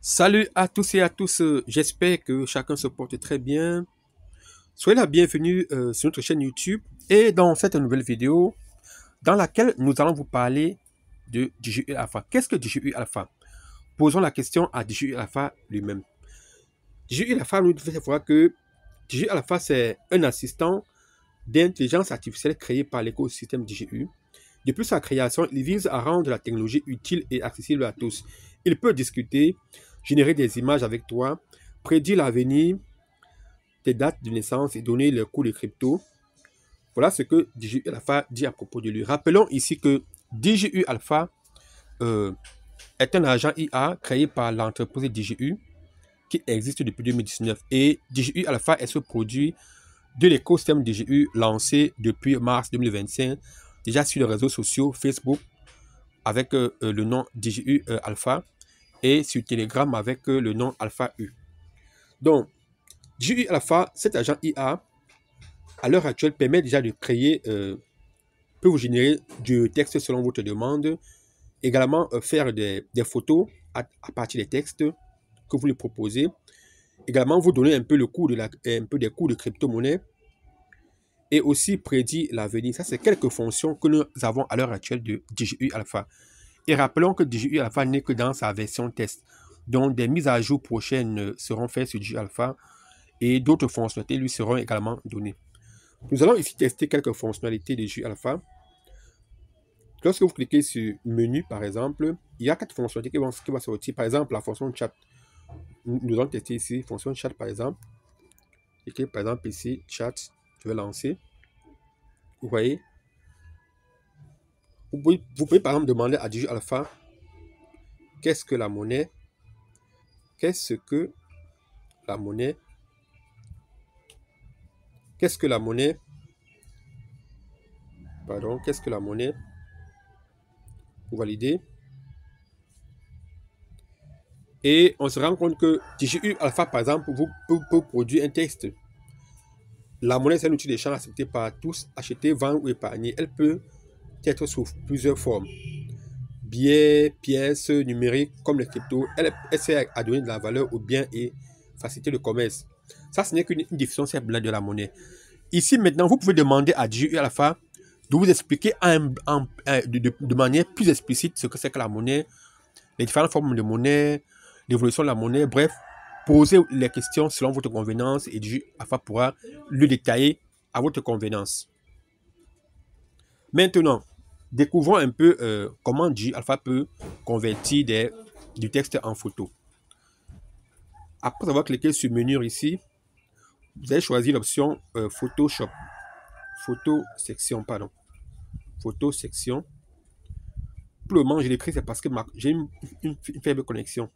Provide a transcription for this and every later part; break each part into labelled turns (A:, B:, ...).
A: Salut à tous et à tous, j'espère que chacun se porte très bien. Soyez la bienvenue sur notre chaîne YouTube et dans cette nouvelle vidéo dans laquelle nous allons vous parler de DJI Alpha. Qu'est-ce que DJI Alpha? Posons la question à DJI Alpha lui-même. DJI Alpha nous fait voir que DJI Alpha c'est un assistant d'intelligence artificielle créé par l'écosystème DJI. Depuis sa création, il vise à rendre la technologie utile et accessible à tous. Il peut discuter, générer des images avec toi, prédire l'avenir, tes dates de naissance et donner le cours de crypto. Voilà ce que DJI Alpha dit à propos de lui. Rappelons ici que DJI Alpha est un agent IA créé par l'entreprise DJI qui existe depuis 2019. Et DJI Alpha est ce produit de l'écosystème DJI lancé depuis mars 2025, déjà sur les réseaux sociaux, Facebook, avec le nom DJI Alpha et sur Telegram avec le nom Alpha U. Donc, DJI Alpha, cet agent IA, à l'heure actuelle, permet déjà de créer, peut vous générer du texte selon votre demande, également faire des photos à partir des textes que vous lui proposez, également vous donner un peu le cours un peu des cours de crypto-monnaie et aussi prédire l'avenir. Ça, c'est quelques fonctions que nous avons à l'heure actuelle de DJI Alpha. Et rappelons que DJI Alpha n'est que dans sa version test. Donc, des mises à jour prochaines seront faites sur DJI Alpha et d'autres fonctionnalités lui seront également données. Nous allons ici tester quelques fonctionnalités de DJI Alpha. Lorsque vous cliquez sur menu, par exemple, il y a 4 fonctionnalités qui vont sortir. Par exemple, la fonction chat. Nous allons tester ici, fonction chat, par exemple. Cliquez par exemple ici, chat. Je vais lancer. Vous voyez, vous pouvez par exemple demander à DJI Alpha qu'est-ce que la monnaie? Qu'est-ce que la monnaie? Qu'est-ce que la monnaie? Pardon, qu'est-ce que la monnaie? Pour valider. Et on se rend compte que DJI Alpha, par exemple, peut produire un texte. La monnaie, c'est un outil d'échange accepté par tous, acheter, vendre ou épargner. Elle peut être sous plusieurs formes. Billets, pièces, numériques, comme les cryptos. Elle essaie à donner de la valeur aux biens et faciliter le commerce. Ça, ce n'est qu'une diffusion simple de la monnaie. Ici, maintenant, vous pouvez demander à DJI Alpha de vous expliquer de manière plus explicite ce que c'est que la monnaie, les différentes formes de monnaie, l'évolution de la monnaie, bref, posez les questions selon votre convenance et DJI Alpha pourra le détailler à votre convenance. Maintenant, découvrons un peu comment DJI Alpha peut convertir du texte en photo. Après avoir cliqué sur menu ici, vous allez choisir l'option Photoshop. Photo section, pardon. Photo section. Pour le moment, je l'écris, c'est parce que j'ai une faible connexion.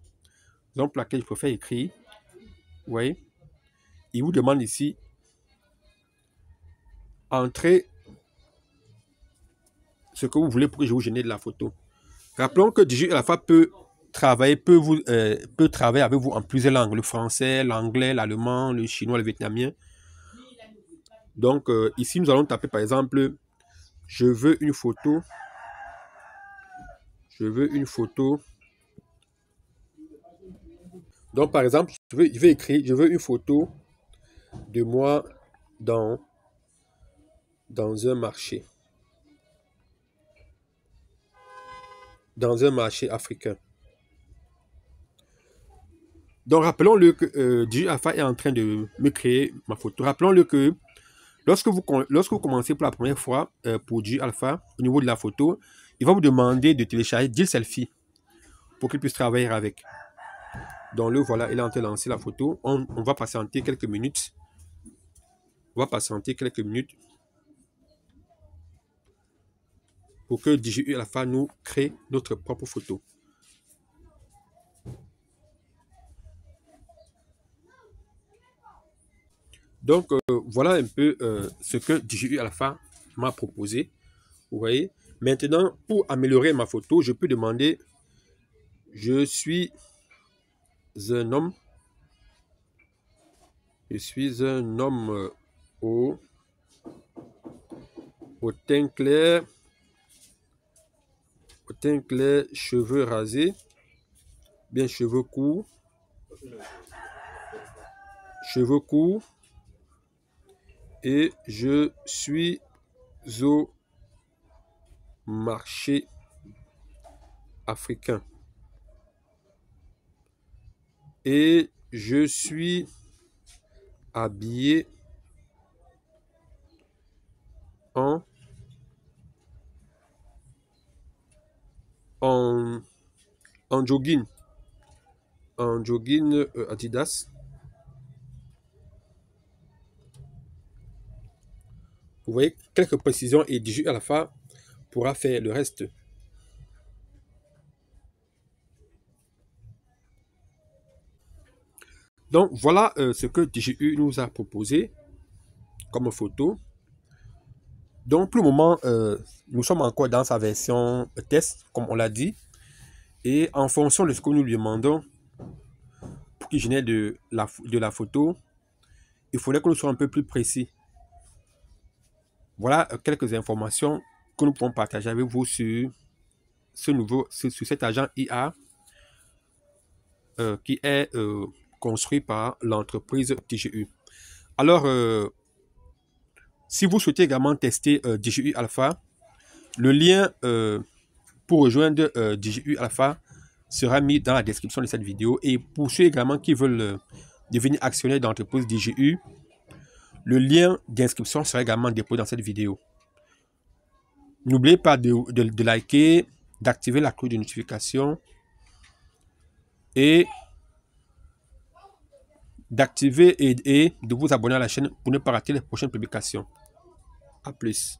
A: Donc, pour laquelle je préfère écrire. Vous voyez, il vous demande ici entrer ce que vous voulez pour que je vous génère de la photo. Rappelons que DJI Alpha peut travailler avec vous en plusieurs langues, le français, l'anglais, l'allemand, le chinois, le vietnamien. Donc ici nous allons taper par exemple je veux une photo donc par exemple je vais écrire je veux une photo de moi dans un marché africain. Donc rappelons-le que DJI Alpha est en train de me créer ma photo. Rappelons-le que lorsque vous commencez pour la première fois pour DJI Alpha, au niveau de la photo, il va vous demander de télécharger 10 selfies pour qu'il puisse travailler avec. Donc le voilà, il est en train de lancer la photo. On va patienter quelques minutes. Pour que DJI Alpha nous crée notre propre photo. Donc, voilà un peu ce que DJI Alpha m'a proposé. Vous voyez. Maintenant, pour améliorer ma photo, je peux demander je suis un homme. Je suis un homme au teint clair, cheveux rasés. bien cheveux courts, et je suis au marché africain. Et je suis habillé en, en, en jogging. En jogging Adidas. Vous voyez, quelques précisions et DJU à la fin pourra faire le reste. Donc voilà ce que DJU nous a proposé comme photo. Donc pour le moment, nous sommes encore dans sa version test, comme on l'a dit. Et en fonction de ce que nous lui demandons, pour qu'il génère de la photo, il faudrait que nous soyons un peu plus précis. Voilà quelques informations que nous pouvons partager avec vous sur sur cet agent IA qui est construit par l'entreprise DJU. Alors, si vous souhaitez également tester DJU Alpha, le lien pour rejoindre DJU Alpha sera mis dans la description de cette vidéo. Et pour ceux également qui veulent devenir actionnaires de l'entreprise DJU, le lien d'inscription sera également déposé dans cette vidéo. N'oubliez pas de liker, d'activer la cloche de notification et d'activer et de vous abonner à la chaîne pour ne pas rater les prochaines publications. À plus.